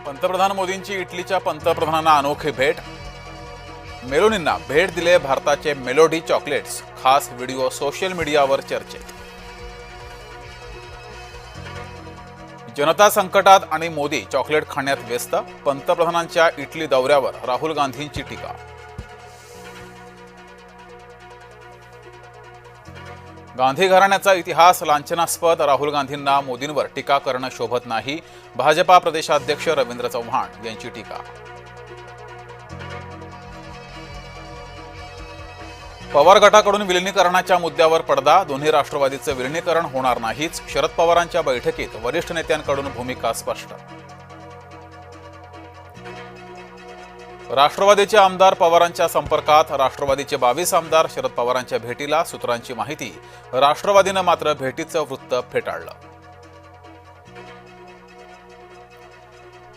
पंतप्रधान मोदींची इटलीच्या पंतप्रधानांना अनोखी भेट. मेलोनींना भेट दिले भारताचे मेलोडी चॉकलेट्स. खास व्हिडिओ सोशल मीडियावर चर्चेत. जनता संकटात आणि मोदी चॉकलेट खाण्यात व्यस्त. पंतप्रधानांच्या इटली दौऱ्यावर राहुल गांधींची टीका. गांधी घराण्याचा इतिहास लांछनास्पद. राहुल गांधींना मोदींवर टीका करणं शोभत नाही. भाजपा प्रदेशाध्यक्ष रवींद्र चव्हाण यांची टीका. पवार गटाकडून विलिनीकरणाच्या मुद्द्यावर पडदा. दोन्ही राष्ट्रवादीचं विलिनीकरण होणार नाहीच. शरद पवारांच्या बैठकीत वरिष्ठ नेत्यांकडून भूमिका स्पष्ट. राष्ट्रवादीचे आमदार पवारांच्या संपर्कात. राष्ट्रवादीचे 22 आमदार शरद पवारांच्या भेटीला. सूत्रांची माहिती. राष्ट्रवादीनं मात्र भेटीचं वृत्त फेटाळलं.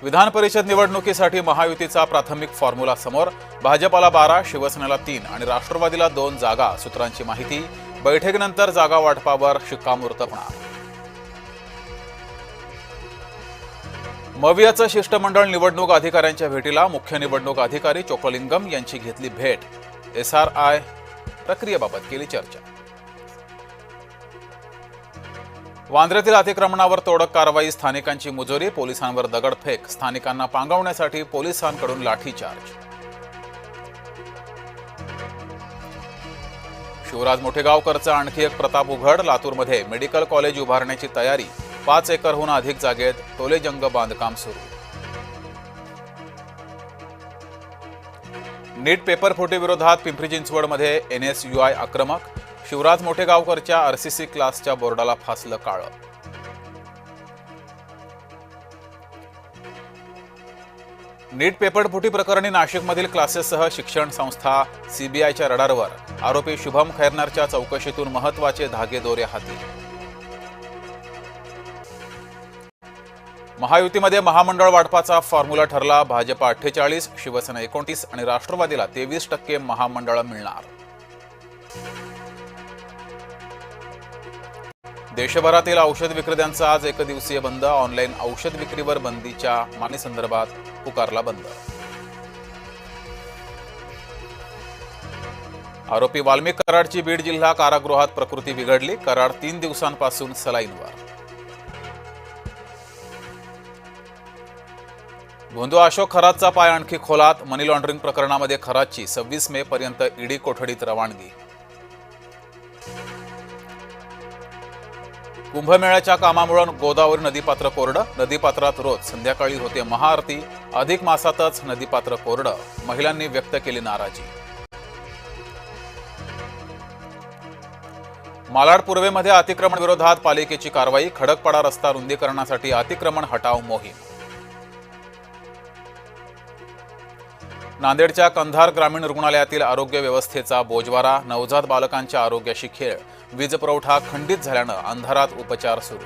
विधान परिषद निवडणुकीसाठी महायुतीचा प्राथमिक फॉर्म्युला समोर. भाजपाला 12, शिवसेनेला 3 आणि राष्ट्रवादीला 2 जागा. सूत्रांची माहिती. बैठकीनंतर जागा वाटपावर शिक्कामोर्तब होणार. मवियाचं शिष्टमंडळ निवडणूक अधिकाऱ्यांच्या भेटीला. मुख्य निवडणूक अधिकारी चोक्कलिंगम यांची घेतली भेट. SRI प्रक्रियेबाबत केली चर्चा. वांद्र्यातील अतिक्रमणावर तोडक कारवाई. स्थानिकांची मुजोरी. पोलिसांवर दगडफेक. स्थानिकांना पांगवण्यासाठी पोलिसांकडून लाठीचार्ज. शिवराज मोठेगावकरचा आणखी एक प्रताप उघड. लातूरमध्ये मेडिकल कॉलेज उभारण्याची तयारी. 5 एकरहून अधिक जागेत टोलेजंग बांधकाम सुरू. नीट पेपरफुटी विरोधात पिंपरी चिंचवडमध्ये NSUI आक्रमक. शिवराज मोठेगावकरच्या RCC क्लासच्या बोर्डाला फासलं काळं. नीट पेपरफुटी प्रकरणी नाशिकमधील क्लासेससह शिक्षण संस्था CBIच्या रडारवर. आरोपी शुभम खैरनारच्या चौकशीतून महत्त्वाचे धागेदोरे हाती. महायुतीमध्ये महामंडळ वाटपाचा फॉर्म्युला ठरला. भाजपा 48, शिवसेना 29 आणि राष्ट्रवादीला 23% महामंडळ मिळणार. देशभरातील औषध विक्रेत्यांचा आज एकदिवसीय बंद. ऑनलाईन औषध विक्रीवर बंदीच्या मागणीसंदर्भात पुकारला बंद. आरोपी वाल्मिक कराडची बीड जिल्हा कारागृहात प्रकृती बिघडली. कराड 3 दिवसांपासून सलाईनवर. गोंधळ अशोक खरातचा पाय आणखी खोलात. मनी लॉन्ड्रिंग प्रकरणामध्ये खरातची 26 मे पर्यंत ईडी कोठडीत रवानगी. कुंभमेळ्याच्या कामामुळे गोदावरी नदीपात्र कोरडं. नदीपात्रात रोज संध्याकाळी होते महाआरती. अधिक मासातच नदीपात्र कोरडं. महिलांनी व्यक्त केली नाराजी. मालाड पूर्वेमध्ये अतिक्रमण विरोधात पालिकेची कारवाई. खडकपाडा रस्ता रुंदीकरणासाठी अतिक्रमण हटाव मोहीम. नांदेडच्या कंधार ग्रामीण रुग्णालयातील आरोग्य व्यवस्थेचा बोजवारा. नवजात बालकांच्या आरोग्याशी खेळ. वीज पुरवठा खंडित झाल्यानं अंधारात उपचार सुरू.